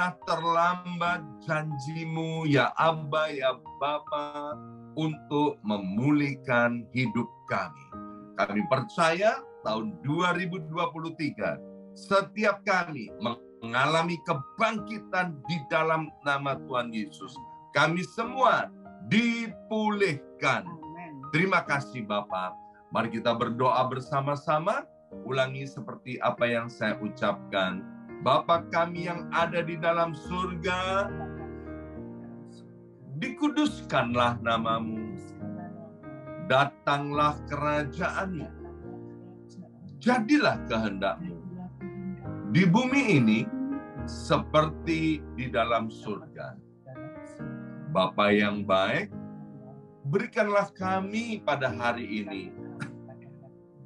pernah terlambat janjimu ya Aba ya Bapa untuk memulihkan hidup kami. Kami percaya tahun 2023 setiap kami mengalami kebangkitan di dalam nama Tuhan Yesus. Kami semua dipulihkan. Terima kasih Bapak. Mari kita berdoa bersama-sama. Ulangi seperti apa yang saya ucapkan. Bapa kami yang ada di dalam surga, dikuduskanlah namamu, datanglah kerajaanmu, jadilah kehendakmu di bumi ini seperti di dalam surga. Bapa yang baik, berikanlah kami pada hari ini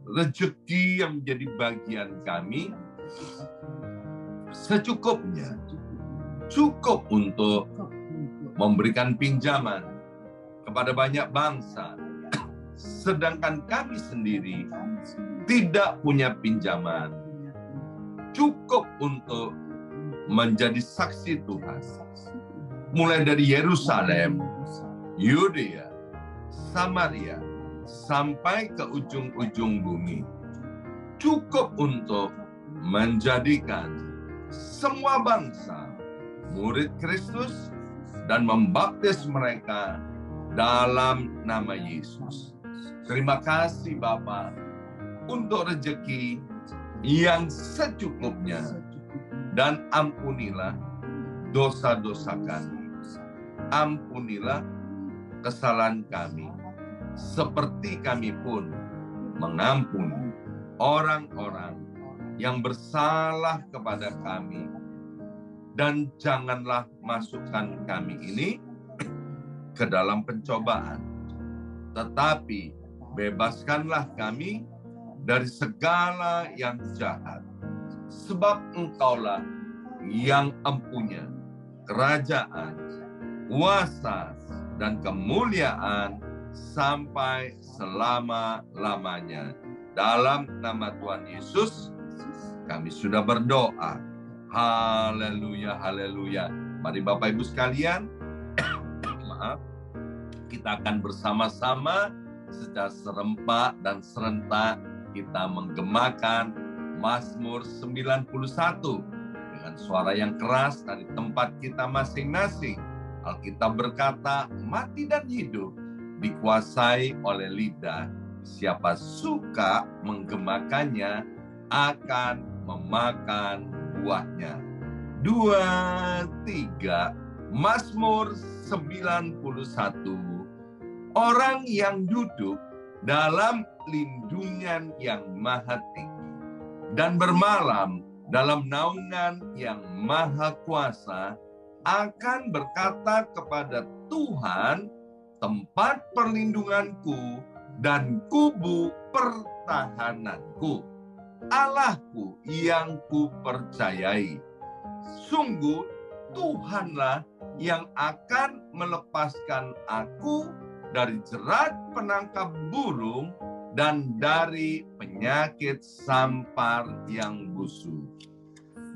rezeki yang menjadi bagian kami secukupnya, cukup untuk memberikan pinjaman kepada banyak bangsa, sedangkan kami sendiri tidak punya pinjaman, cukup untuk menjadi saksi Tuhan, mulai dari Yerusalem, Yudea, Samaria, sampai ke ujung-ujung bumi, cukup untuk menjadikan semua bangsa murid Kristus dan membaptis mereka dalam nama Yesus. Terima kasih Bapa untuk rezeki yang secukupnya, dan ampunilah dosa-dosa kami. Ampunilah kesalahan kami, seperti kami pun mengampuni orang-orang yang bersalah kepada kami. Dan janganlah masukkan kami ini ke dalam pencobaan, tetapi bebaskanlah kami dari segala yang jahat. Sebab Engkaulah yang empunya kerajaan, kuasa, dan kemuliaan sampai selama-lamanya. Dalam nama Tuhan Yesus, kami sudah berdoa. Haleluya, haleluya. Mari Bapak Ibu sekalian, maaf, kita akan bersama-sama secara serempak dan serentak kita menggemakan Mazmur 91 dengan suara yang keras dari tempat kita masing-masing. Alkitab berkata, mati dan hidup dikuasai oleh lidah. Siapa suka menggemakannya akan memakan buahnya. 2, 3, Mazmur 91. Orang yang duduk dalam lindungan yang maha tinggi dan bermalam dalam naungan yang maha kuasa akan berkata kepada Tuhan, tempat perlindunganku dan kubu pertahananku, Allahku yang kupercayai. Sungguh Tuhanlah yang akan melepaskan aku dari jerat penangkap burung dan dari penyakit sampar yang busuk.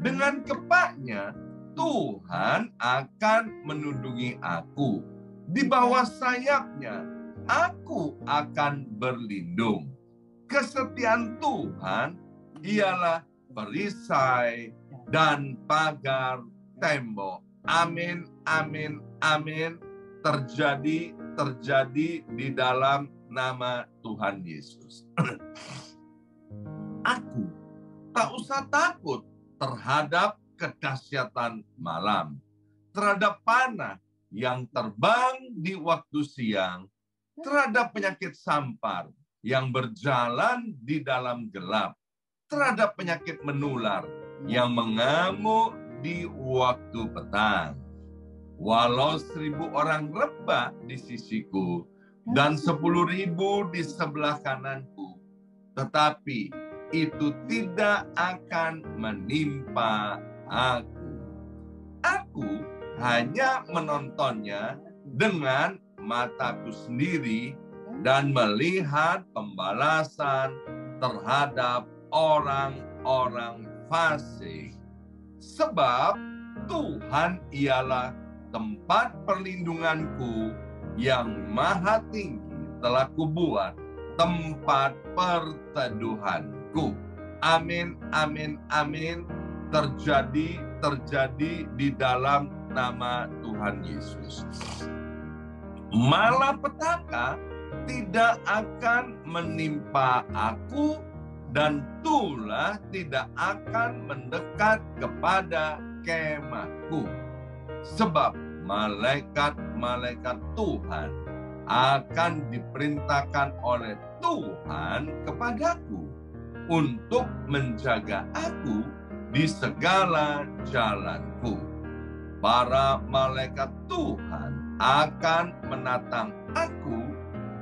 Dengan kepaknya Tuhan akan menundungi aku. Di bawah sayapnya aku akan berlindung. Kesetiaan Tuhan ialah perisai dan pagar tembok. Amin, amin, amin. Terjadi di dalam nama Tuhan Yesus. Aku tak usah takut terhadap kedahsyatan malam, terhadap panah yang terbang di waktu siang, terhadap penyakit sampar yang berjalan di dalam gelap, terhadap penyakit menular yang mengamuk di waktu petang. Walau 1.000 orang rebah di sisiku dan 10.000 di sebelah kananku, tetapi itu tidak akan menimpa aku. Aku hanya menontonnya dengan mataku sendiri dan melihat pembalasan terhadap orang-orang fasik. Sebab Tuhan ialah tempat perlindunganku, yang maha tinggi telah kubuat tempat perteduhanku. Amin, amin, amin. Terjadi di dalam nama Tuhan Yesus. Malapetaka tidak akan menimpa aku, dan tulah tidak akan mendekat kepada kemahku. Sebab malaikat-malaikat Tuhan akan diperintahkan oleh Tuhan kepadaku untuk menjaga aku di segala jalanku. Para malaikat Tuhan akan menatang aku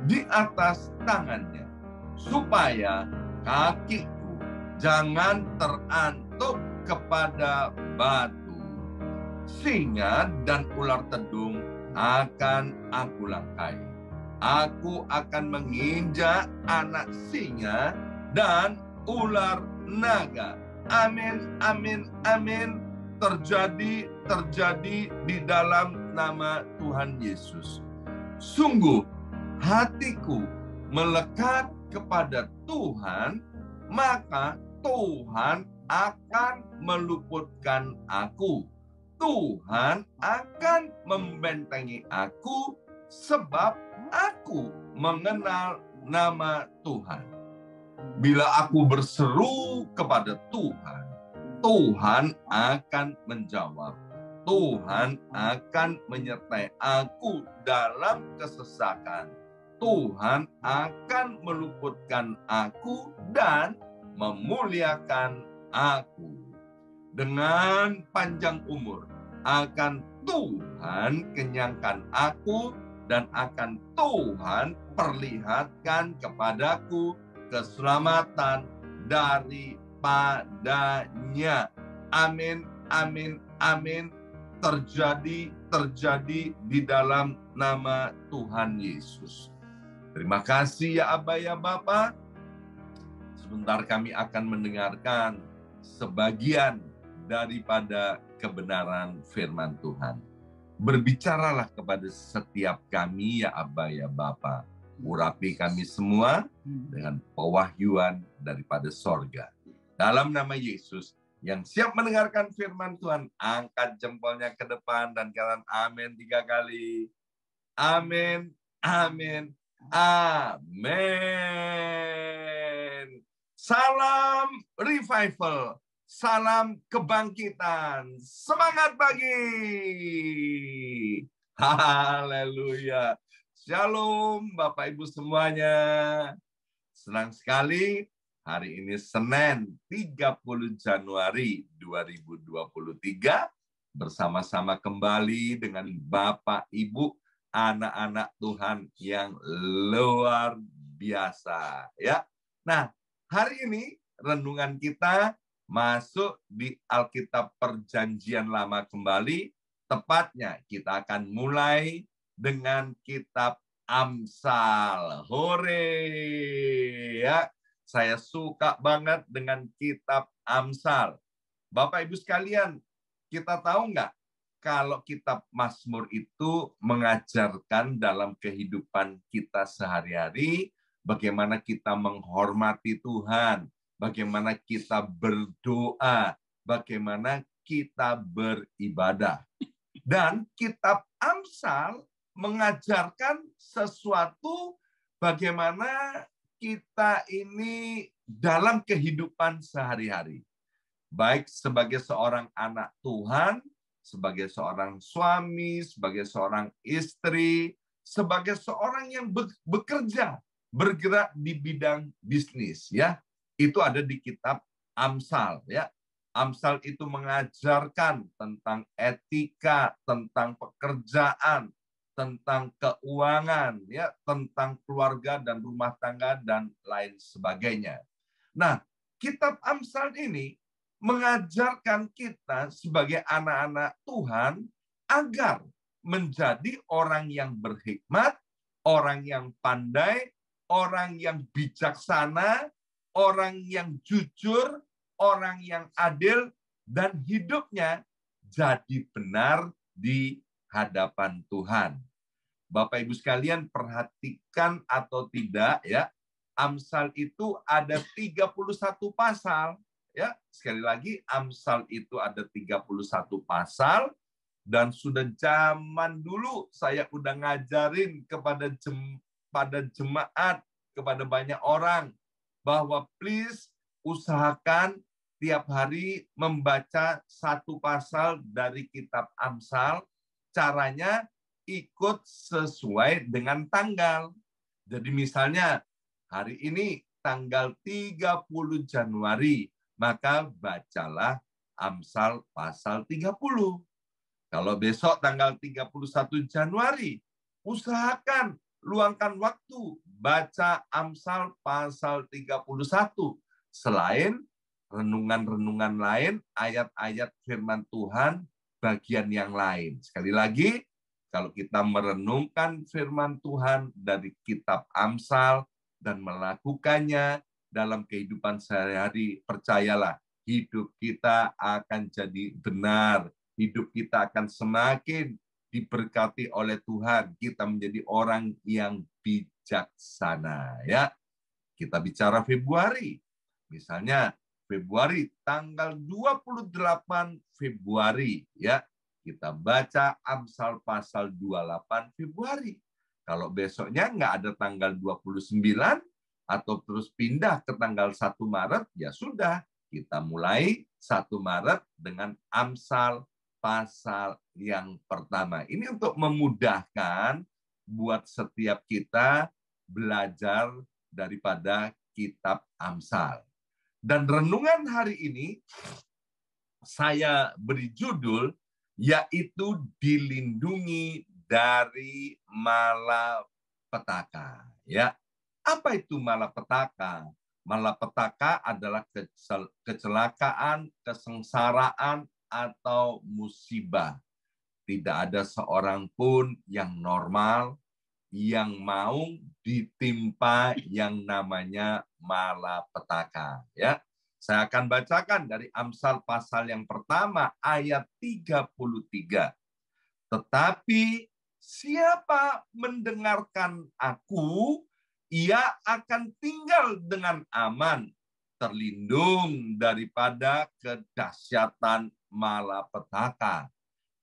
di atas tangannya, supaya kakiku jangan terantuk kepada batu. Singa dan ular tedung akan aku langkai. Aku akan menginjak anak singa dan ular naga. Amin, amin, amin. Terjadi di dalam nama Tuhan Yesus. Sungguh hatiku melekat kepada Tuhan, maka Tuhan akan meluputkan aku. Tuhan akan membentengi aku, sebab aku mengenal nama Tuhan. Bila aku berseru kepada Tuhan, Tuhan akan menjawab. Tuhan akan menyertai aku dalam kesesakan. Tuhan akan meluputkan aku dan memuliakan aku. Dengan panjang umur akan Tuhan kenyangkan aku, dan akan Tuhan perlihatkan kepadaku keselamatan daripadanya. Amin, amin, amin. Terjadi di dalam nama Tuhan Yesus. Terima kasih ya Aba ya Bapa. Sebentar kami akan mendengarkan sebagian daripada kebenaran firman Tuhan. Berbicaralah kepada setiap kami ya Aba ya Bapa. Urapi kami semua dengan pewahyuan daripada sorga. Dalam nama Yesus, yang siap mendengarkan firman Tuhan, angkat jempolnya ke depan dan katakan amin 3 kali. Amin, amin, amin. Salam revival. Salam kebangkitan. Semangat pagi. Haleluya. Shalom Bapak Ibu semuanya. Senang sekali hari ini Senin 30 Januari 2023. Bersama-sama kembali dengan Bapak Ibu, anak-anak Tuhan yang luar biasa. Ya. Nah, hari ini renungan kita masuk di Alkitab Perjanjian Lama kembali. Tepatnya kita akan mulai dengan kitab Amsal. Hore! Ya, saya suka banget dengan kitab Amsal. Bapak Ibu sekalian, kita tahu nggak kalau kitab Mazmur itu mengajarkan dalam kehidupan kita sehari-hari bagaimana kita menghormati Tuhan, bagaimana kita berdoa, bagaimana kita beribadah. Dan kitab Amsal mengajarkan sesuatu bagaimana kita ini dalam kehidupan sehari-hari. Baik sebagai seorang anak Tuhan, sebagai seorang suami, sebagai seorang istri, sebagai seorang yang bekerja, bergerak di bidang bisnis, ya. Itu ada di kitab Amsal, ya. Amsal itu mengajarkan tentang etika, tentang pekerjaan, tentang keuangan, ya, tentang keluarga dan rumah tangga dan lain sebagainya. Nah, kitab Amsal ini mengajarkan kita sebagai anak-anak Tuhan agar menjadi orang yang berhikmat, orang yang pandai, orang yang bijaksana, orang yang jujur, orang yang adil, dan hidupnya jadi benar di hadapan Tuhan. Bapak Ibu sekalian, perhatikan atau tidak ya, Amsal itu ada 31 pasal. Ya, sekali lagi Amsal itu ada 31 pasal, dan sudah zaman dulu saya udah ngajarin kepada jemaat, kepada banyak orang, bahwa please usahakan tiap hari membaca satu pasal dari kitab Amsal. Caranya ikut sesuai dengan tanggal. Jadi misalnya hari ini tanggal 30 Januari, maka bacalah Amsal pasal 30. Kalau besok tanggal 31 Januari, usahakan luangkan waktu baca Amsal pasal 31. Selain renungan-renungan lain, ayat-ayat firman Tuhan bagian yang lain. Sekali lagi, kalau kita merenungkan firman Tuhan dari kitab Amsal dan melakukannya dalam kehidupan sehari-hari, percayalah, hidup kita akan jadi benar. Hidup kita akan semakin diberkati oleh Tuhan. Kita menjadi orang yang bijaksana. Ya, kita bicara Februari. Misalnya Februari, tanggal 28 Februari. Ya, kita baca Amsal pasal 28 Februari. Kalau besoknya nggak ada tanggal 29, atau terus pindah ke tanggal 1 Maret, ya sudah. Kita mulai 1 Maret dengan Amsal pasal yang pertama. Ini untuk memudahkan buat setiap kita belajar daripada kitab Amsal. Dan renungan hari ini saya beri judul, yaitu dilindungi dari malapetaka. Ya, apa itu malapetaka? Malapetaka adalah kecelakaan, kesengsaraan, atau musibah. Tidak ada seorang pun yang normal yang mau ditimpa yang namanya malapetaka. Ya, saya akan bacakan dari Amsal pasal yang pertama ayat 33. Tetapi siapa mendengarkan aku, ia akan tinggal dengan aman, terlindung daripada kedahsyatan malapetaka.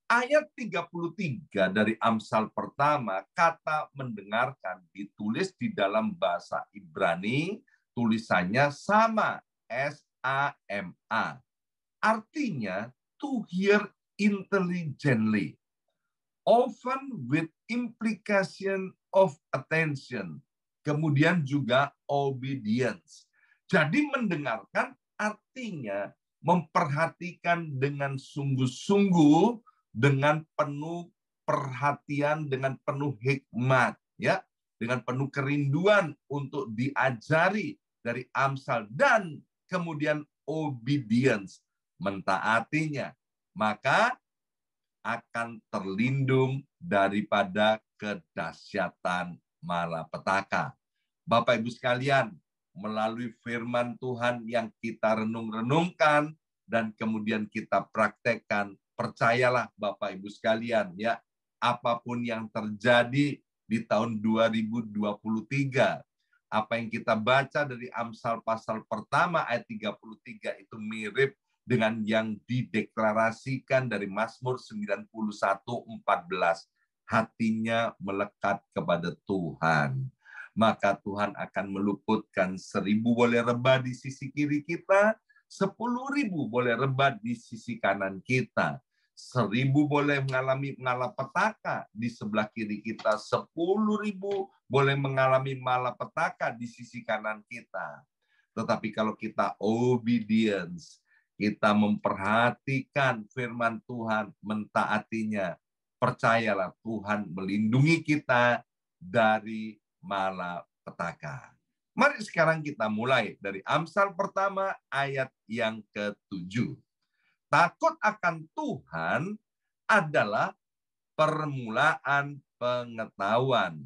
Ayat 33 dari Amsal pertama, kata mendengarkan ditulis di dalam bahasa Ibrani, tulisannya sama, S-A-M-A. Artinya, to hear intelligently, often with implication of attention, kemudian juga obedience. Jadi mendengarkan artinya memperhatikan dengan sungguh-sungguh, dengan penuh perhatian, dengan penuh hikmat, ya, dengan penuh kerinduan untuk diajari dari Amsal, dan kemudian obedience, mentaatinya, maka akan terlindung daripada kedahsyatan malapetaka. Bapak Ibu sekalian, melalui firman Tuhan yang kita renung-renungkan dan kemudian kita praktekkan, percayalah Bapak Ibu sekalian, ya, apapun yang terjadi di tahun 2023, apa yang kita baca dari Amsal pasal pertama ayat 33 itu mirip dengan yang dideklarasikan dari Mazmur 91:14. Hatinya melekat kepada Tuhan, maka Tuhan akan meluputkan 1.000 boleh rebah di sisi kiri kita, 10.000 boleh rebah di sisi kanan kita. 1.000 boleh mengalami malapetaka di sebelah kiri kita, 10.000 boleh mengalami malapetaka di sisi kanan kita. Tetapi kalau kita obedience, kita memperhatikan firman Tuhan, mentaatinya, percayalah Tuhan melindungi kita dari malapetaka. Mari sekarang kita mulai dari Amsal pertama ayat yang ke-7. Takut akan Tuhan adalah permulaan pengetahuan,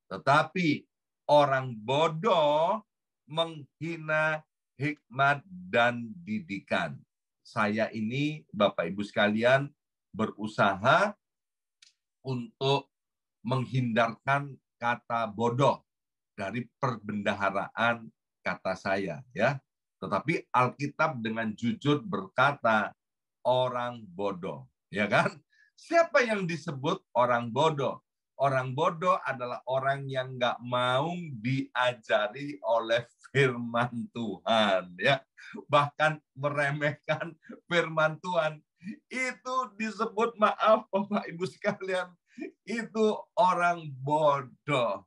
tetapi orang bodoh menghina hikmat dan didikan. Saya ini, Bapak Ibu sekalian, berusaha untuk menghindarkan kata bodoh dari perbendaharaan kata saya, ya. Tetapi Alkitab dengan jujur berkata orang bodoh, ya kan? Siapa yang disebut orang bodoh? Orang bodoh adalah orang yang nggak mau diajari oleh firman Tuhan, ya. Bahkan meremehkan firman Tuhan. Itu disebut, maaf Bapak Ibu sekalian, itu orang bodoh.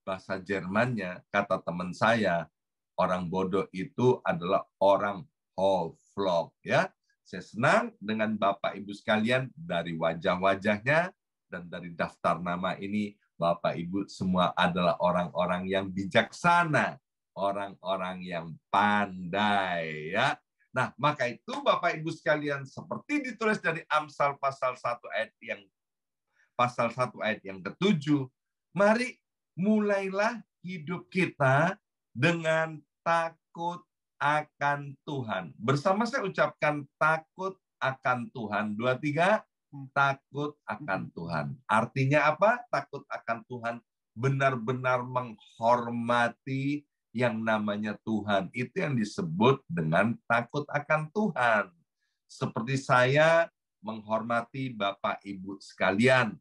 Bahasa Jermannya, kata teman saya, orang bodoh itu adalah orang Hoflok, ya. Saya senang dengan Bapak Ibu sekalian dari wajah-wajahnya dan dari daftar nama ini, Bapak Ibu semua adalah orang-orang yang bijaksana, orang-orang yang pandai, ya. Nah, maka itu Bapak Ibu sekalian, seperti ditulis dari Amsal pasal 1 ayat yang ke-7, mari mulailah hidup kita dengan takut akan Tuhan. Bersama saya ucapkan takut akan Tuhan. 2, 3, takut akan Tuhan. Artinya apa? Takut akan Tuhan, benar-benar menghormati yang namanya Tuhan. Itu yang disebut dengan takut akan Tuhan. Seperti saya menghormati Bapak Ibu sekalian,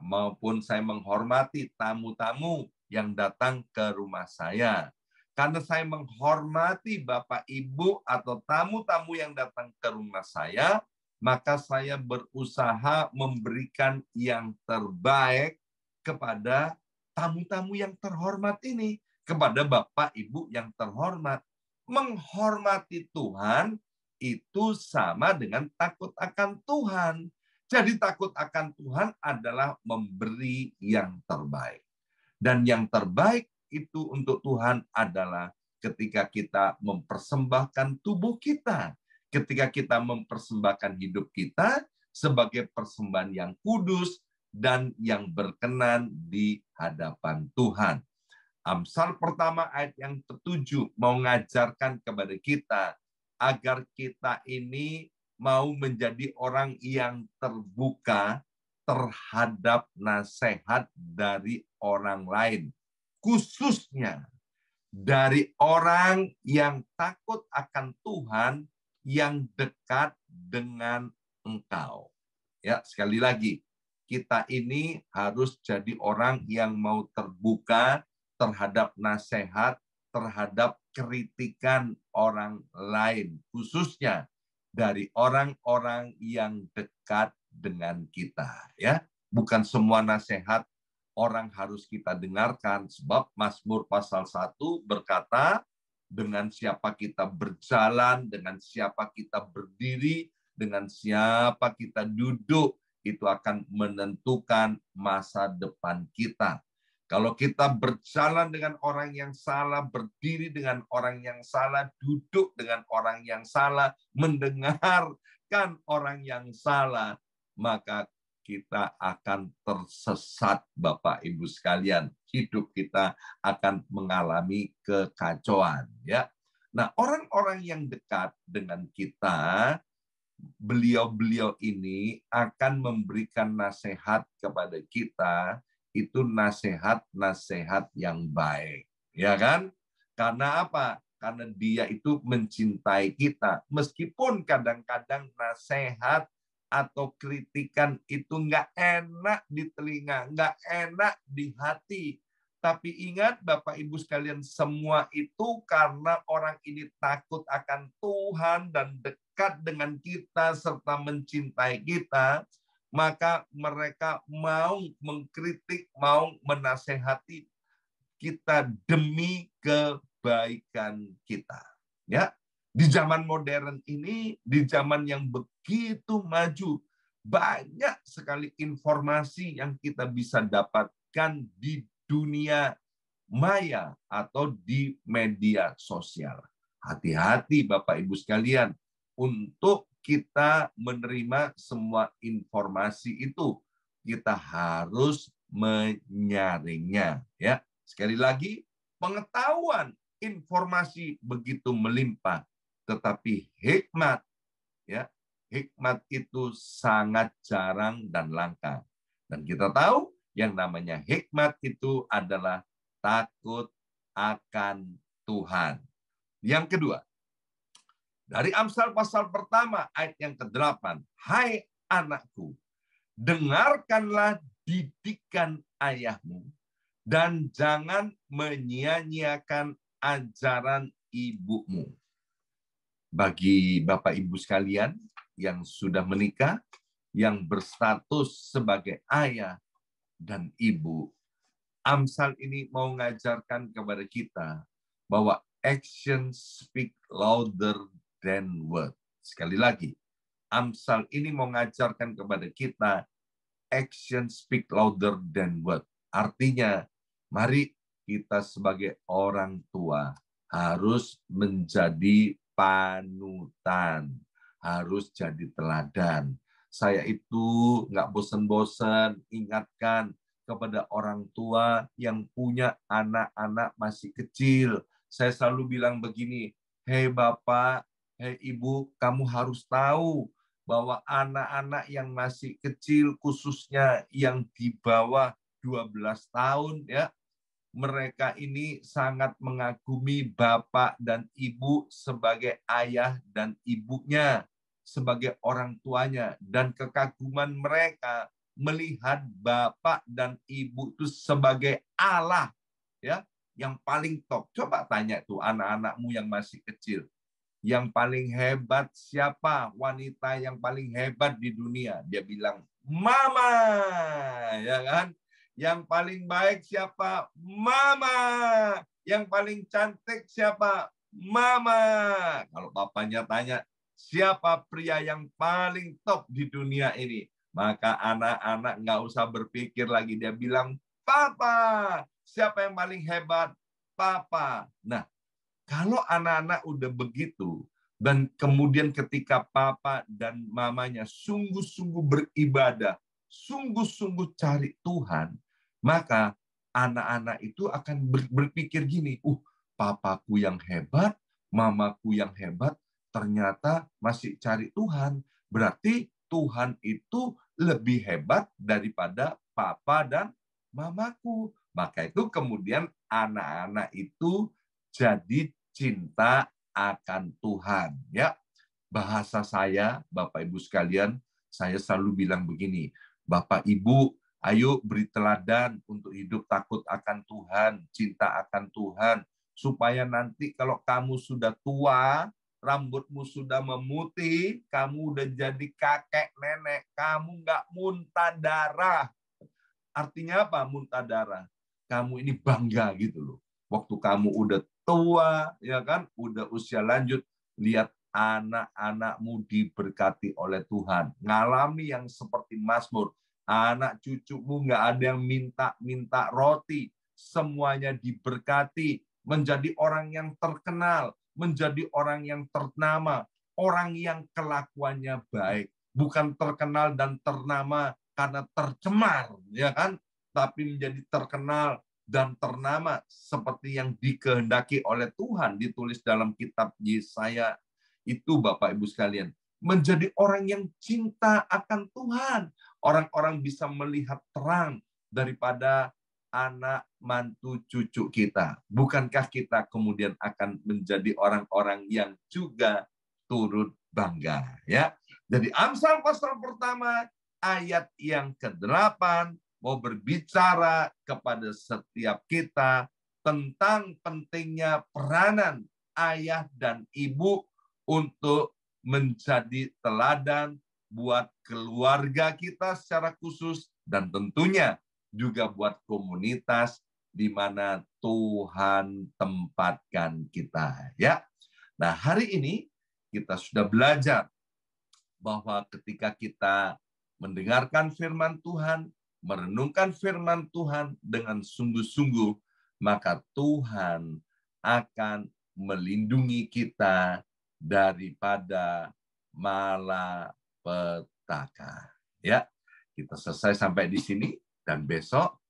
maupun saya menghormati tamu-tamu yang datang ke rumah saya. Karena saya menghormati Bapak Ibu atau tamu-tamu yang datang ke rumah saya, maka saya berusaha memberikan yang terbaik kepada tamu-tamu yang terhormat ini, kepada Bapak Ibu yang terhormat. Menghormati Tuhan itu sama dengan takut akan Tuhan. Jadi takut akan Tuhan adalah memberi yang terbaik. Dan yang terbaik itu untuk Tuhan adalah ketika kita mempersembahkan tubuh kita. Ketika kita mempersembahkan hidup kita sebagai persembahan yang kudus dan yang berkenan di hadapan Tuhan. Amsal pertama ayat yang ke-7 mau mengajarkan kepada kita agar kita ini mau menjadi orang yang terbuka terhadap nasihat dari orang lain, khususnya dari orang yang takut akan Tuhan, yang dekat dengan engkau. Ya, sekali lagi, kita ini harus jadi orang yang mau terbuka terhadap nasihat, terhadap kritikan orang lain, khususnya dari orang-orang yang dekat dengan kita, ya. Bukan semua nasihat orang harus kita dengarkan, sebab Mazmur pasal 1 berkata, dengan siapa kita berjalan, dengan siapa kita berdiri, dengan siapa kita duduk, itu akan menentukan masa depan kita. Kalau kita berjalan dengan orang yang salah, berdiri dengan orang yang salah, duduk dengan orang yang salah, mendengarkan orang yang salah, maka kita akan tersesat, Bapak Ibu sekalian. Hidup kita akan mengalami kekacauan, ya. Nah, orang-orang yang dekat dengan kita, beliau-beliau ini akan memberikan nasihat kepada kita, itu nasihat-nasihat yang baik, ya kan? Karena apa? Karena dia itu mencintai kita, meskipun kadang-kadang nasihat atau kritikan itu nggak enak di telinga, nggak enak di hati. Tapi ingat Bapak Ibu sekalian, semua itu karena orang ini takut akan Tuhan dan dekat dengan kita serta mencintai kita, maka mereka mau mengkritik, mau menasehati kita demi kebaikan kita. Ya, di zaman modern ini, di zaman yang begitu maju, banyak sekali informasi yang kita bisa dapatkan di dunia maya atau di media sosial. Hati-hati Bapak Ibu sekalian untuk kita menerima semua informasi itu. Kita harus menyaringnya, ya. Sekali lagi, pengetahuan informasi begitu melimpah, tetapi hikmat, ya, hikmat itu sangat jarang dan langka. Dan kita tahu yang namanya hikmat itu adalah takut akan Tuhan. Yang kedua, dari Amsal pasal pertama ayat yang ke-8, hai anakku, dengarkanlah didikan ayahmu dan jangan menyia-nyiakan ajaran ibumu. Bagi Bapak Ibu sekalian yang sudah menikah, yang berstatus sebagai ayah dan ibu, Amsal ini mau mengajarkan kepada kita bahwa action speak louder than word. Sekali lagi, Amsal ini mau mengajarkan kepada kita action speak louder than word. Artinya, mari kita sebagai orang tua harus menjadi panutan, harus jadi teladan. Saya itu nggak bosan-bosan ingatkan kepada orang tua yang punya anak-anak masih kecil. Saya selalu bilang begini, hei Bapak, hei Ibu, kamu harus tahu bahwa anak-anak yang masih kecil, khususnya yang di bawah 12 tahun, ya, mereka ini sangat mengagumi bapak dan ibu sebagai ayah dan ibunya, sebagai orang tuanya, dan kekaguman mereka melihat bapak dan ibu itu sebagai Allah, ya, yang paling top. Coba tanya tuh anak-anakmu yang masih kecil, yang paling hebat siapa? Wanita yang paling hebat di dunia. Dia bilang, Mama, ya kan? Yang paling baik siapa? Mama. Yang paling cantik siapa? Mama. Kalau bapaknya tanya, siapa pria yang paling top di dunia ini? Maka anak-anak nggak usah berpikir lagi. Dia bilang, Papa. Siapa yang paling hebat? Papa. Nah, kalau anak-anak udah begitu, dan kemudian ketika papa dan mamanya sungguh-sungguh beribadah, sungguh-sungguh cari Tuhan, maka anak-anak itu akan berpikir gini, papaku yang hebat, mamaku yang hebat, ternyata masih cari Tuhan. Berarti Tuhan itu lebih hebat daripada papa dan mamaku. Maka itu kemudian anak-anak itu jadi cinta akan Tuhan, ya. Bahasa saya, Bapak Ibu sekalian, saya selalu bilang begini, Bapak Ibu, ayo beri teladan untuk hidup takut akan Tuhan, cinta akan Tuhan, supaya nanti kalau kamu sudah tua, rambutmu sudah memutih, kamu udah jadi kakek nenek, kamu nggak muntah darah. Artinya apa muntah darah? Kamu ini bangga gitu loh. Waktu kamu udah tua, ya kan, udah usia lanjut, lihat anak-anakmu diberkati oleh Tuhan. Ngalami yang seperti Mazmur. Anak cucumu nggak ada yang minta roti. Semuanya diberkati. Menjadi orang yang terkenal. Menjadi orang yang ternama. Orang yang kelakuannya baik. Bukan terkenal dan ternama karena tercemar, ya kan? Tapi menjadi terkenal dan ternama seperti yang dikehendaki oleh Tuhan, ditulis dalam kitab Yesaya itu, Bapak Ibu sekalian, menjadi orang yang cinta akan Tuhan. Orang-orang bisa melihat terang daripada anak mantu cucu kita. Bukankah kita kemudian akan menjadi orang-orang yang juga turut bangga, ya? Jadi Amsal pasal pertama ayat yang ke-8 mau berbicara kepada setiap kita tentang pentingnya peranan ayah dan ibu untuk menjadi teladan buat keluarga kita secara khusus dan tentunya juga buat komunitas di mana Tuhan tempatkan kita, ya. Nah, hari ini kita sudah belajar bahwa ketika kita mendengarkan firman Tuhan, merenungkan firman Tuhan dengan sungguh-sungguh, maka Tuhan akan melindungi kita daripada malapetaka. Ya, kita selesai sampai di sini dan besok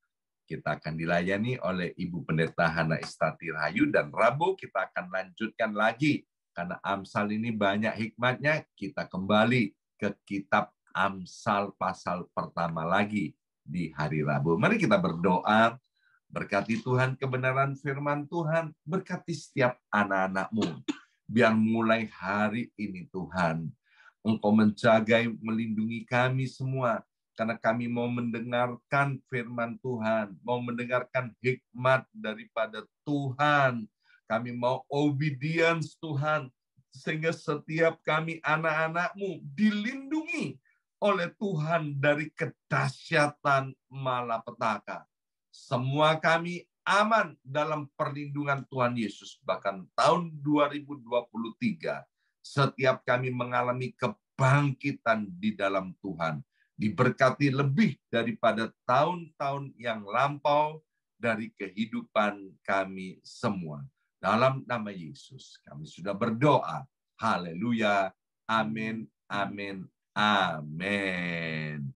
kita akan dilayani oleh Ibu Pendeta Hana Istati Rahayu dan Rabu kita akan lanjutkan lagi karena Amsal ini banyak hikmatnya. Kita kembali ke kitab Amsal pasal pertama lagi di hari Rabu. Mari kita berdoa. Berkati Tuhan kebenaran firman Tuhan. Berkati setiap anak-anak-Mu. Biar mulai hari ini Tuhan, Engkau menjaga, melindungi kami semua. Karena kami mau mendengarkan firman Tuhan. Mau mendengarkan hikmat daripada Tuhan. Kami mau obedience Tuhan. Sehingga setiap kami anak-anak-Mu dilindungi oleh Tuhan dari kedahsyatan malapetaka. Semua kami aman dalam perlindungan Tuhan Yesus. Bahkan tahun 2023, setiap kami mengalami kebangkitan di dalam Tuhan. Diberkati lebih daripada tahun-tahun yang lampau dari kehidupan kami semua. Dalam nama Yesus, kami sudah berdoa. Haleluya. Amin, amin, amin.